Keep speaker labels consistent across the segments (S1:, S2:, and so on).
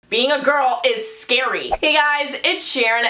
S1: Being a girl is scary. Hey guys, it's Sharon.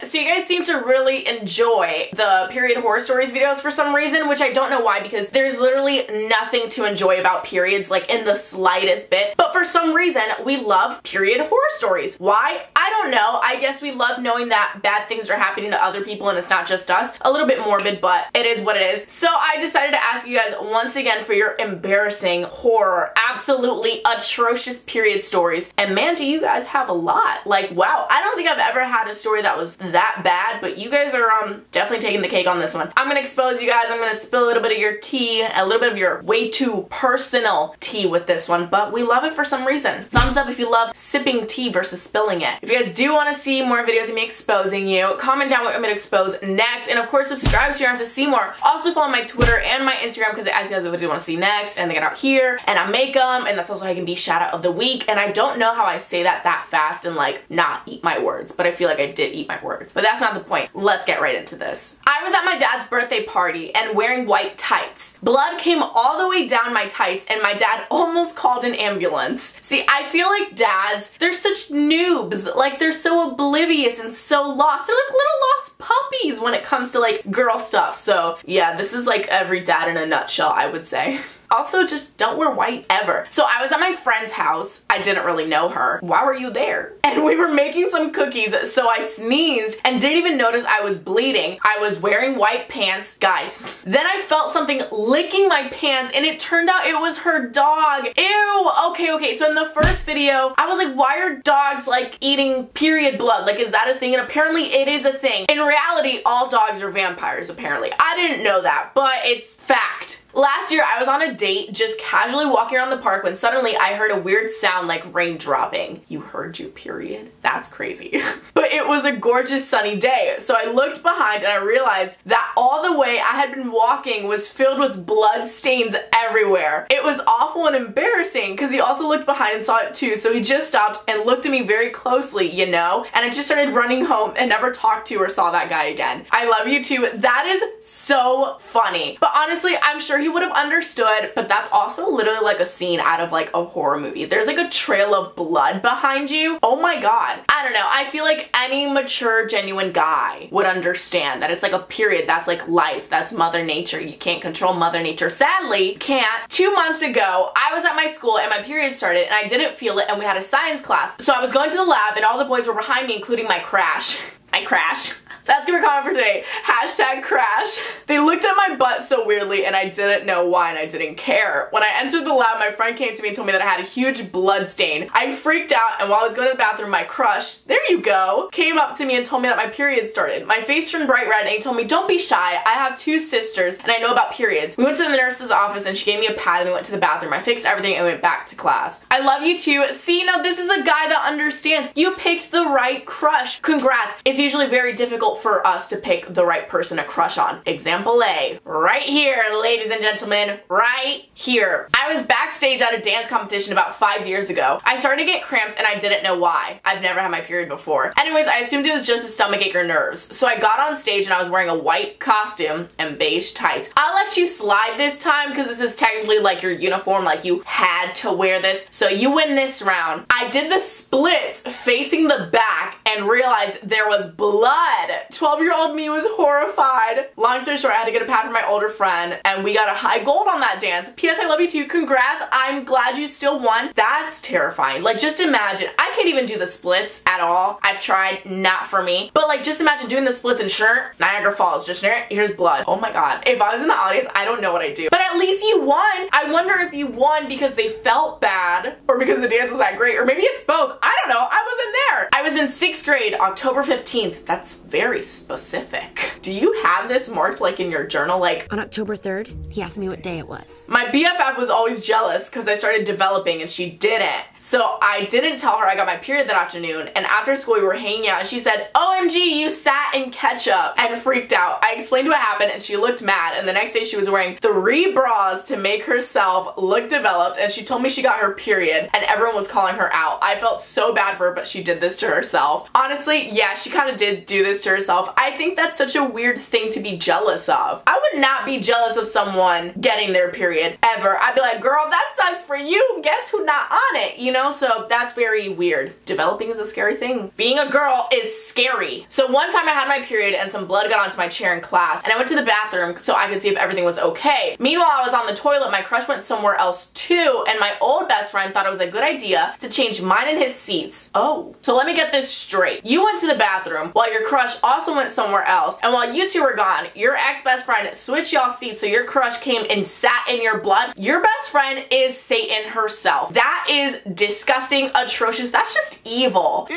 S1: So you guys seem to really enjoy the period horror stories videos for some reason, which I don't know why, because there's literally nothing to enjoy about periods, like in the slightest bit. But for some reason, we love period horror stories. Why? I don't know. I guess we love knowing that bad things are happening to other people and it's not just us. A little bit morbid, but it is what it is. So I decided to ask you guys once again for your embarrassing, horror, absolutely atrocious period stories. And man, do you guys have a lot. Like, wow, I don't think I've ever had a story that was that bad, but you guys are definitely taking the cake on this one. I'm gonna expose you guys. I'm gonna spill a little bit of your tea, a little bit of your way too personal tea with this one, but we love it for some reason. Thumbs up if you love sipping tea versus spilling it. If you guys do want to see more videos of me exposing you, comment down what I'm gonna expose next, and of course subscribe so you don't have to see more. Also follow my Twitter and my Instagram because it asks you guys what you want to see next, and they get out here, and I make them, and that's also how I can be shout out of the week. And I don't know how I say that fast and like not eat my words, but I feel like I did eat my words. But that's not the point. Let's get right into this. I was at my dad's birthday party and wearing white tights. Blood came all the way down my tights and my dad almost called an ambulance. See, I feel like dads, they're such noobs. Like, they're so oblivious and so lost. They're like little lost puppies when it comes to like girl stuff. So yeah, this is like every dad in a nutshell, I would say. Also, just don't wear white ever. So I was at my friend's house. I didn't really know her. Why were you there? And we were making some cookies, so I sneezed and didn't even notice I was bleeding. I was wearing white pants. Guys, then I felt something licking my pants and it turned out it was her dog. Ew! Okay, so in the first video, I was like, why are dogs like eating period blood? Like, is that a thing? And apparently it is a thing. In reality, all dogs are vampires, apparently. I didn't know that, but it's fact. Last year, I was on a date, just casually walking around the park when suddenly I heard a weird sound like rain dropping. You heard your period? That's crazy. But it was a gorgeous sunny day, so I looked behind and I realized that all the way I had been walking was filled with blood stains everywhere. It was awful and embarrassing because he also looked behind and saw it too, so he just stopped and looked at me very closely, you know? And I just started running home and never talked to or saw that guy again. I love you too. That is so funny. But honestly, I'm sure he would have understood, but that's also literally like a scene out of like a horror movie. There's like a trail of blood behind you. Oh my god. I don't know. I feel like any mature, genuine guy would understand that it's like a period. That's like life. That's Mother Nature. You can't control Mother Nature. Sadly, you can't. 2 months ago, I was at my school and my period started and I didn't feel it and we had a science class. So I was going to the lab and all the boys were behind me, including my crash. I crash. That's gonna be comment for today. Hashtag crash. They looked at my butt so weirdly and I didn't know why and I didn't care. When I entered the lab, my friend came to me and told me that I had a huge blood stain. I freaked out and while I was going to the bathroom, my crush, there you go, came up to me and told me that my period started. My face turned bright red and he told me, don't be shy. I have 2 sisters and I know about periods. We went to the nurse's office and she gave me a pad and we went to the bathroom. I fixed everything and went back to class. I love you too. See, now this is a guy that understands. You picked the right crush. Congrats. It's usually very difficult for us to pick the right person to crush on. Example A, right here, ladies and gentlemen, right here. I was backstage at a dance competition about 5 years ago. I started to get cramps and I didn't know why. I've never had my period before. Anyways, I assumed it was just a stomachache or nerves. So I got on stage and I was wearing a white costume and beige tights. I'll let you slide this time because this is technically like your uniform, like you had to wear this. So you win this round. I did the splits facing the back and realized there was blood. 12-year-old me was horrified. Long story short, I had to get a pad from my older friend and we got a high gold on that dance. P.S. I love you too. Congrats. I'm glad you still won. That's terrifying. Like, just imagine. I can't even do the splits at all. I've tried, not for me. But like, just imagine doing the splits and sure, Niagara Falls, just here's blood. Oh my god. If I was in the audience, I don't know what I'd do. But at least you won. I wonder if you won because they felt bad or because the dance was that great, or maybe it's both. I don't know. I wasn't there. I was in 6th grade, October 15th. That's very specific. Do you have this marked like in your journal? Like
S2: on October 3rd, he asked me what day it was.
S1: My BFF was always jealous because I started developing and she didn't. So I didn't tell her I got my period that afternoon, and after school we were hanging out and she said, OMG, you sat in ketchup, and freaked out. I explained what happened and she looked mad, and the next day she was wearing 3 bras to make herself look developed, and she told me she got her period and everyone was calling her out. I felt so bad for her, but she did this to herself. Honestly, yeah, she kind of did do this to herself. I think that's such a weird thing to be jealous of. I would not be jealous of someone getting their period, ever. I'd be like, girl, that sucks for you. Guess who not on it, you know? So that's very weird. Developing is a scary thing. Being a girl is scary. So one time I had my period and some blood got onto my chair in class, and I went to the bathroom so I could see if everything was okay. Meanwhile, I was on the toilet, my crush went somewhere else too, and my old best friend thought it was a good idea to change mine and his seats. Oh. So let me get this straight. You went to the bathroom while your crush also went somewhere else, and while you two were gone, your ex-best friend switched y'all's seats so your crush came and sat in your blood. Your best friend is Satan herself. That is disgusting, atrocious. That's just evil.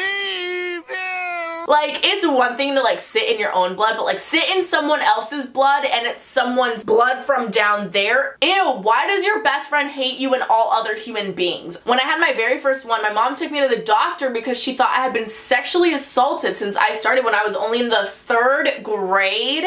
S1: Like, it's one thing to like sit in your own blood, but like sit in someone else's blood and it's someone's blood from down there. Ew, why does your best friend hate you and all other human beings? When I had my very first one, my mom took me to the doctor because she thought I had been sexually assaulted since I started when I was only in the 3rd grade.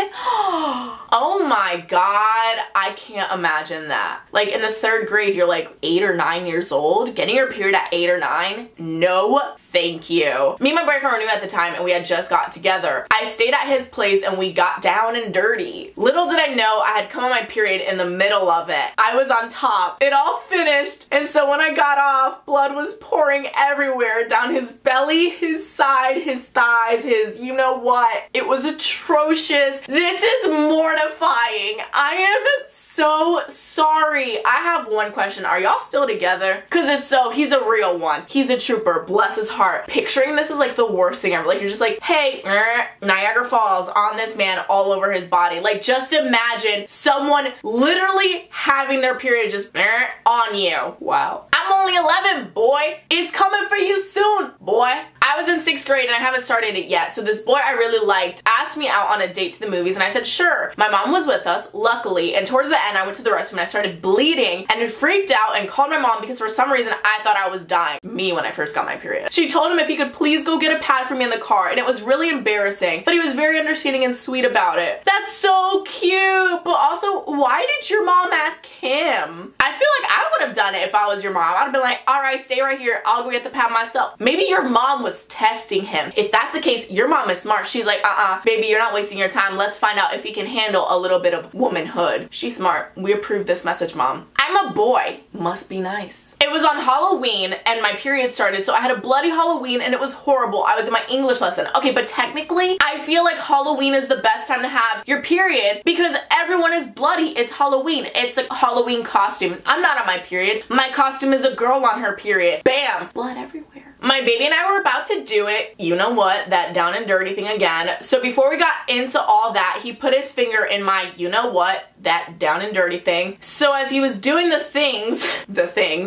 S1: Oh my god, I can't imagine that. Like in the 3rd grade, you're like 8 or 9 years old. Getting your period at 8 or 9? No, thank you. Me and my boyfriend were new at the time and we had just got together. I stayed at his place and we got down and dirty. Little did I know I had come on my period in the middle of it. I was on top. It all finished, and so when I got off, blood was pouring everywhere, down his belly, his side, his thighs, his you know what. It was atrocious. This is mortifying. I am so sorry. I have one question. Are y'all still together? Because if so, he's a real one. He's a trooper. Bless his heart. Picturing this is like the worst thing ever. Like, you're just like, hey, Niagara Falls on this man all over his body. Like, just imagine someone literally having their period just on you. Wow. I'm only 11, boy. It's coming for you soon, boy. I was in 6th grade and I haven't started it yet, so this boy I really liked asked me out on a date to the movies and I said sure. My mom was with us, luckily, and towards the end I went to the restroom and I started bleeding and freaked out and called my mom because for some reason I thought I was dying. Me when I first got my period. She told him if he could please go get a pad for me in the car, and it was really embarrassing, but he was very understanding and sweet about it. That's so cute, but also, why did your mom ask him? I feel like I would have done it if I was your mom. I'd have been like, alright, stay right here, I'll go get the pad myself. Maybe your mom was testing him. If that's the case, your mom is smart. She's like, baby, you're not wasting your time. Let's find out if he can handle a little bit of womanhood. She's smart. We approve this message, mom. I'm a boy. Must be nice. It was on Halloween and my period started, so I had a bloody Halloween and it was horrible. I was in my English lesson. Okay, but technically, I feel like Halloween is the best time to have your period because everyone is bloody. It's Halloween. It's a Halloween costume. I'm not on my period. My costume is a girl on her period. Bam! Blood everywhere. My baby and I were about to do it, you know what, that down and dirty thing again. So before we got into all that, he put his finger in my, you know what, that down and dirty thing. So as he was doing the things,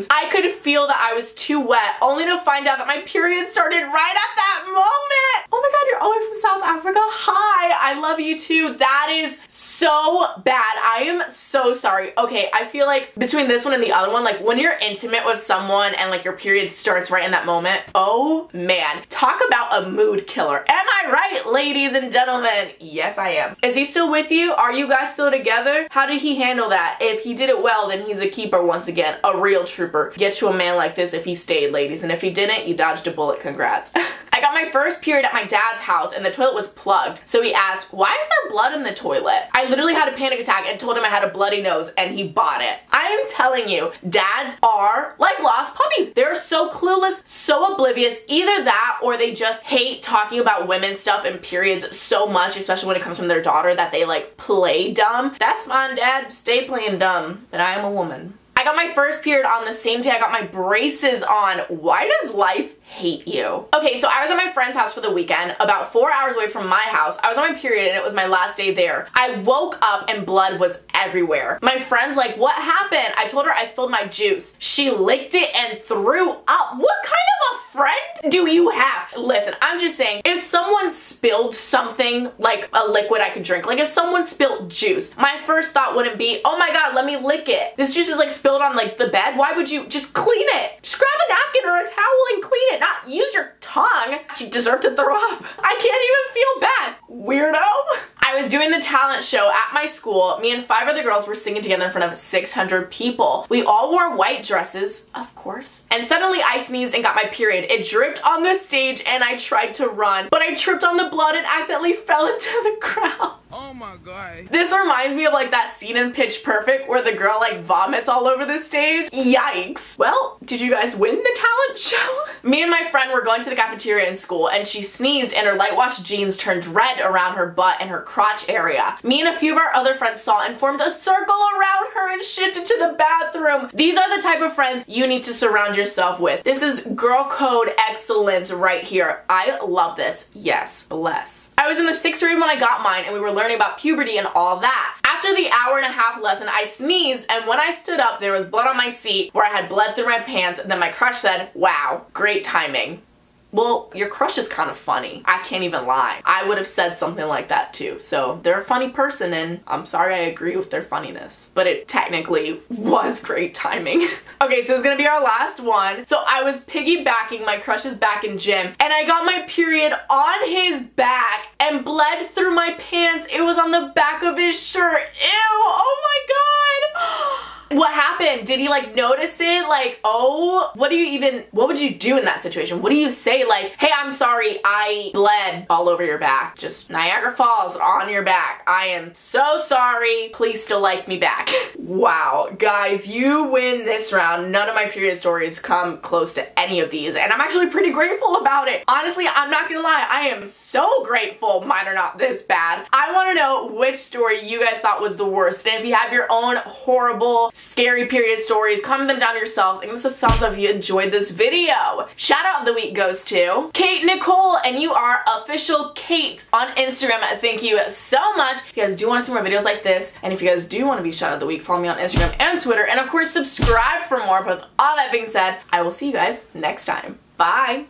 S1: I could feel that I was too wet, only to find out that my period started right at that moment. Oh my god, you're all the way from South Africa. Hi, I love you too. That is so bad. I am so sorry. Okay, I feel like between this one and the other one, like when you're intimate with someone and like your period starts right in that moment, oh man, talk about a mood killer. Am I right, ladies and gentlemen? Yes, I am. Is he still with you? Are you guys still together? How did he handle that? If he did it well, then he's a keeper once again, a real trooper. Get you a man like this if he stayed, ladies, and if he didn't, you dodged a bullet. Congrats. I got my first period at my dad's house and the toilet was plugged. So he asked, why is there blood in the toilet? I literally had a panic attack and told him I had a bloody nose and he bought it. I am telling you, dads are like lost puppies. They're so clueless, so oblivious. Either that or they just hate talking about women's stuff and periods so much, especially when it comes from their daughter, that they like play dumb. That's fine, dad. Stay playing dumb. But I am a woman. I got my first period on the same day I got my braces on. Why does life hate you. Okay, so I was at my friend's house for the weekend, about 4 hours away from my house. I was on my period and it was my last day there. I woke up and blood was everywhere. My friend's like, what happened? I told her I spilled my juice. She licked it and threw up. What kind of a friend do you have? Listen, I'm just saying, if someone spilled something like a liquid I could drink, like if someone spilled juice, my first thought wouldn't be, oh my god, let me lick it. This juice is like spilled on like the bed. Why would you just clean it? Just grab a napkin or a towel and clean it, not use your tongue. She deserved to throw up. I can't even feel bad. Weirdo. I was doing the talent show at my school. Me and 5 other girls were singing together in front of 600 people. We all wore white dresses, of course. And suddenly I sneezed and got my period. It dripped on the stage and I tried to run, but I tripped on the blood and accidentally fell into the crowd.
S2: Oh my god.
S1: This reminds me of like that scene in Pitch Perfect where the girl like vomits all over the stage. Yikes. Well, did you guys win the talent show? Me and my friend were going to the cafeteria in school and she sneezed and her light wash jeans turned red around her butt and her crotch area. Me and a few of our other friends saw and formed a circle around her and shifted to the bathroom. These are the type of friends you need to surround yourself with. This is girl code excellence right here. I love this. Yes, bless. I was in the 6th grade when I got mine and we were learning about puberty and all that. After the hour-and-a-half lesson, I sneezed and when I stood up, there was blood on my seat where I had bled through my pants. Then my crush said, wow, great timing. Well, your crush is kind of funny. I can't even lie. I would have said something like that too. So they're a funny person and I'm sorry I agree with their funniness. But it technically was great timing. Okay, so it's gonna be our last one. So I was piggybacking my crush's back in gym and I got my period on his back and bled through my pants. It was on the back of his shirt. Ew, oh my god. What happened? Did he like notice it? Like, oh, what would you do in that situation? What do you say? Like, hey, I'm sorry, I bled all over your back. Just Niagara Falls on your back. I am so sorry. Please still like me back. Wow, guys, you win this round. None of my period stories come close to any of these, and I'm actually pretty grateful about it. Honestly, I'm not gonna lie, I am so grateful mine are not this bad. I wanna know which story you guys thought was the worst, and if you have your own horrible, scary period stories, comment them down yourselves and give us a thumbs up if you enjoyed this video. Shout out of the week goes to Kate Nicole, and you are official Kate on Instagram. Thank you so much. If you guys do want to see more videos like this, and if you guys do want to be shout out of the week, follow me on Instagram and Twitter, and of course subscribe for more. But with all that being said, I will see you guys next time. Bye.